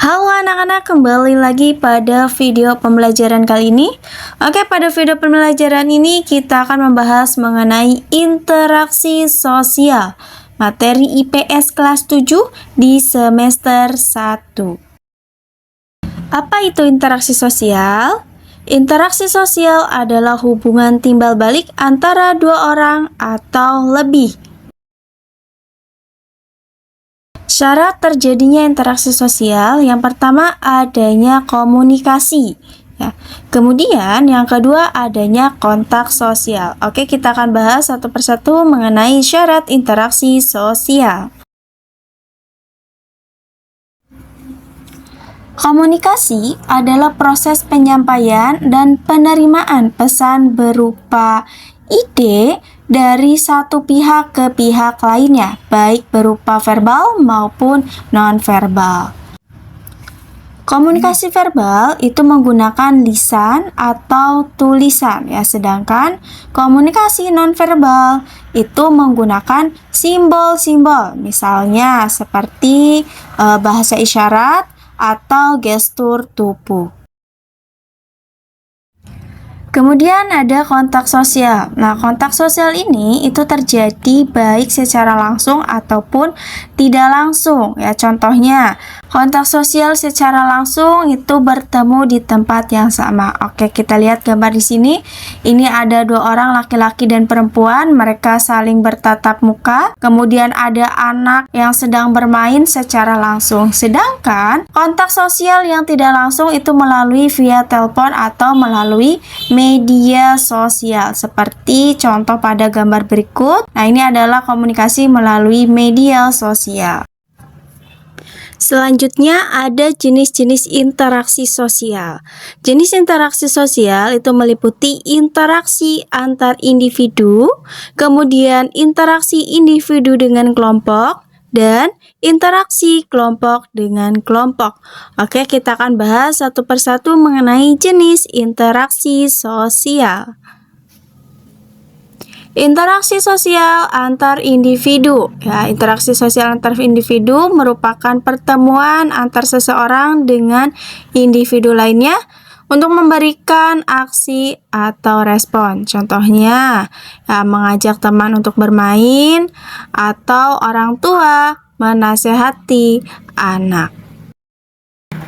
Halo anak-anak, kembali lagi pada video pembelajaran kali ini. Oke, pada video pembelajaran ini kita akan membahas mengenai interaksi sosial. Materi IPS kelas 7 di semester 1. Apa itu interaksi sosial? Interaksi sosial adalah hubungan timbal balik antara dua orang atau lebih. Syarat terjadinya interaksi sosial, yang pertama adanya komunikasi, ya. Kemudian yang kedua adanya kontak sosial. Oke, kita akan bahas satu persatu mengenai syarat interaksi sosial. Komunikasi adalah proses penyampaian dan penerimaan pesan berupa ide dari satu pihak ke pihak lainnya, baik berupa verbal maupun non-verbal. Komunikasi verbal itu menggunakan lisan atau tulisan, ya, sedangkan komunikasi non-verbal itu menggunakan simbol-simbol, misalnya seperti bahasa isyarat atau gestur tubuh. Kemudian ada kontak sosial. Nah, kontak sosial ini itu terjadi baik secara langsung ataupun tidak langsung. Ya, contohnya, kontak sosial secara langsung itu bertemu di tempat yang sama. Oke, kita lihat gambar di sini. Ini ada dua orang, laki-laki dan perempuan. Mereka saling bertatap muka. Kemudian ada anak yang sedang bermain secara langsung. Sedangkan kontak sosial yang tidak langsung itu melalui via telepon atau melalui media sosial, seperti contoh pada gambar berikut. Nah, ini adalah komunikasi melalui media sosial. Selanjutnya ada jenis-jenis interaksi sosial. Jenis interaksi sosial itu meliputi interaksi antar individu, kemudian interaksi individu dengan kelompok, dan interaksi kelompok dengan kelompok. Oke, kita akan bahas satu persatu mengenai jenis interaksi sosial. Interaksi sosial antar individu. Ya, interaksi sosial antar individu merupakan pertemuan antar seseorang dengan individu lainnya untuk memberikan aksi atau respon. Contohnya, ya, mengajak teman untuk bermain atau orang tua menasehati anak.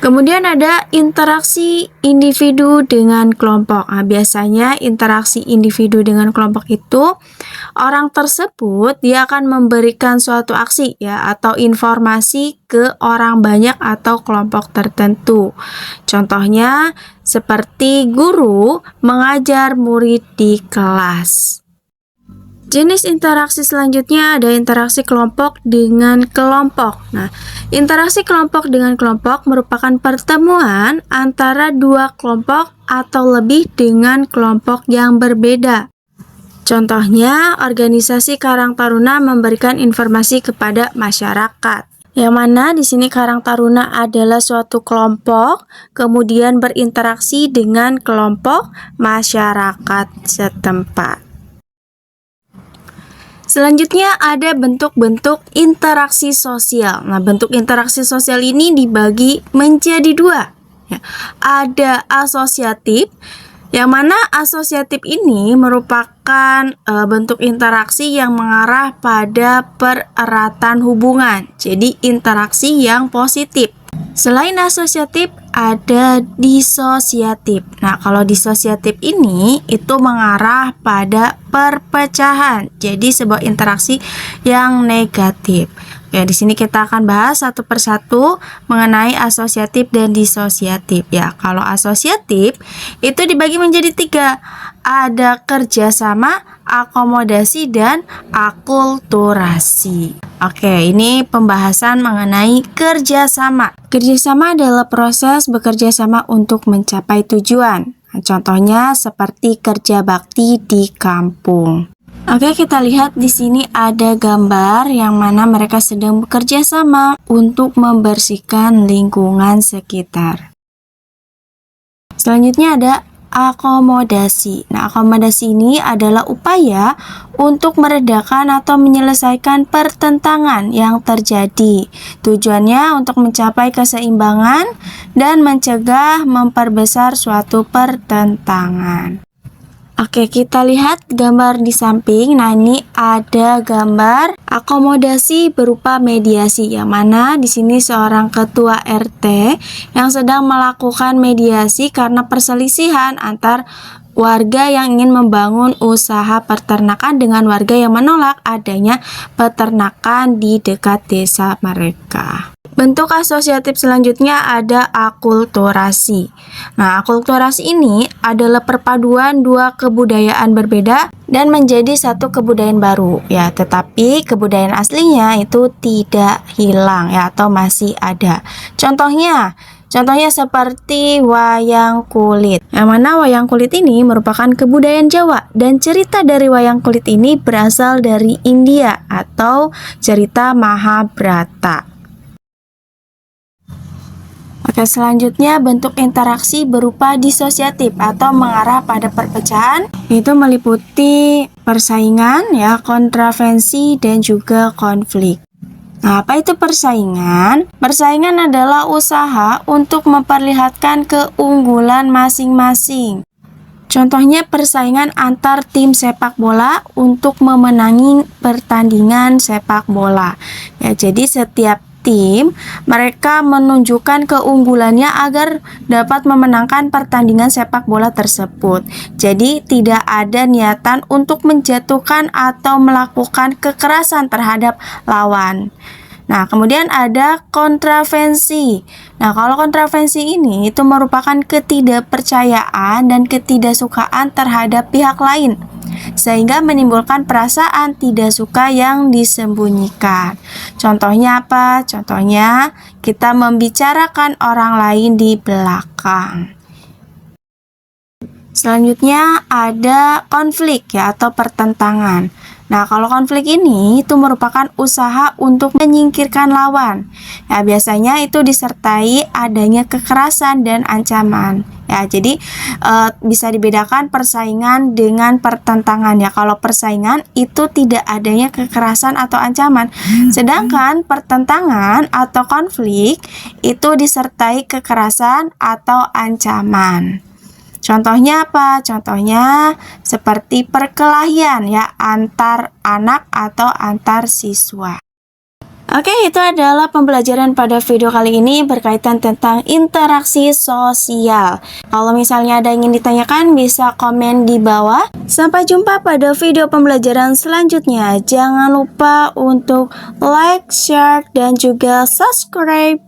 Kemudian ada interaksi individu dengan kelompok. Nah, biasanya interaksi individu dengan kelompok itu orang tersebut dia akan memberikan suatu aksi, ya, atau informasi ke orang banyak atau kelompok tertentu. Contohnya seperti guru mengajar murid di kelas. Jenis interaksi selanjutnya ada interaksi kelompok dengan kelompok. Nah, interaksi kelompok dengan kelompok merupakan pertemuan antara dua kelompok atau lebih dengan kelompok yang berbeda. Contohnya, organisasi Karang Taruna memberikan informasi kepada masyarakat. Yang mana di sini Karang Taruna adalah suatu kelompok, kemudian berinteraksi dengan kelompok masyarakat setempat. Selanjutnya ada bentuk-bentuk interaksi sosial. Nah, bentuk interaksi sosial ini dibagi menjadi dua. Ya, ada asosiatif, yang mana asosiatif ini merupakan bentuk interaksi yang mengarah pada pereratan hubungan. Jadi interaksi yang positif. Selain asosiatif, ada disosiatif. Nah, kalau disosiatif ini itu mengarah pada perpecahan. Jadi sebuah interaksi yang negatif. Ya, di sini kita akan bahas satu persatu mengenai asosiatif dan disosiatif. Ya, kalau asosiatif itu dibagi menjadi tiga. Ada kerjasama, akomodasi, dan akulturasi. Oke, ini pembahasan mengenai kerjasama. Kerjasama adalah proses bekerja sama untuk mencapai tujuan. Nah, contohnya seperti kerja bakti di kampung. Oke, kita lihat di sini ada gambar yang mana mereka sedang bekerja sama untuk membersihkan lingkungan sekitar. Selanjutnya ada akomodasi. Nah, akomodasi ini adalah upaya untuk meredakan atau menyelesaikan pertentangan yang terjadi. Tujuannya untuk mencapai keseimbangan dan mencegah memperbesar suatu pertentangan. Oke, kita lihat gambar di samping. Nah, ini ada gambar akomodasi berupa mediasi, yang mana di sini seorang ketua RT yang sedang melakukan mediasi karena perselisihan antar warga yang ingin membangun usaha peternakan dengan warga yang menolak adanya peternakan di dekat desa mereka. Bentuk asosiatif selanjutnya ada akulturasi. Nah, akulturasi ini adalah perpaduan dua kebudayaan berbeda dan menjadi satu kebudayaan baru ya, tetapi kebudayaan aslinya itu tidak hilang ya, atau masih ada. Contohnya seperti wayang kulit. Yang mana wayang kulit ini merupakan kebudayaan Jawa, dan cerita dari wayang kulit ini berasal dari India atau cerita Mahabharata. Oke, selanjutnya bentuk interaksi berupa disosiatif atau mengarah pada perpecahan, itu meliputi persaingan ya, kontravensi dan juga konflik. Nah, apa itu persaingan? Persaingan adalah usaha untuk memperlihatkan keunggulan masing-masing. Contohnya persaingan antar tim sepak bola untuk memenangi pertandingan sepak bola. Ya, jadi setiap tim mereka menunjukkan keunggulannya agar dapat memenangkan pertandingan sepak bola tersebut. Jadi tidak ada niatan untuk menjatuhkan atau melakukan kekerasan terhadap lawan. Nah, kemudian ada kontravensi. Nah, kalau kontravensi ini itu merupakan ketidakpercayaan dan ketidaksukaan terhadap pihak lain, sehingga menimbulkan perasaan tidak suka yang disembunyikan. Contohnya apa? Contohnya kita membicarakan orang lain di belakang. Selanjutnya ada konflik ya, atau pertentangan. Nah, kalau konflik ini itu merupakan usaha untuk menyingkirkan lawan. Ya, biasanya itu disertai adanya kekerasan dan ancaman. Ya, jadi bisa dibedakan persaingan dengan pertentangan ya. Kalau persaingan itu tidak adanya kekerasan atau ancaman. Sedangkan pertentangan atau konflik itu disertai kekerasan atau ancaman. Contohnya apa? Contohnya seperti perkelahian ya, antar anak atau antar siswa. Oke, itu adalah pembelajaran pada video kali ini berkaitan tentang interaksi sosial. Kalau misalnya ada yang ingin ditanyakan, bisa komen di bawah. Sampai jumpa pada video pembelajaran selanjutnya. Jangan lupa untuk like, share, dan juga subscribe.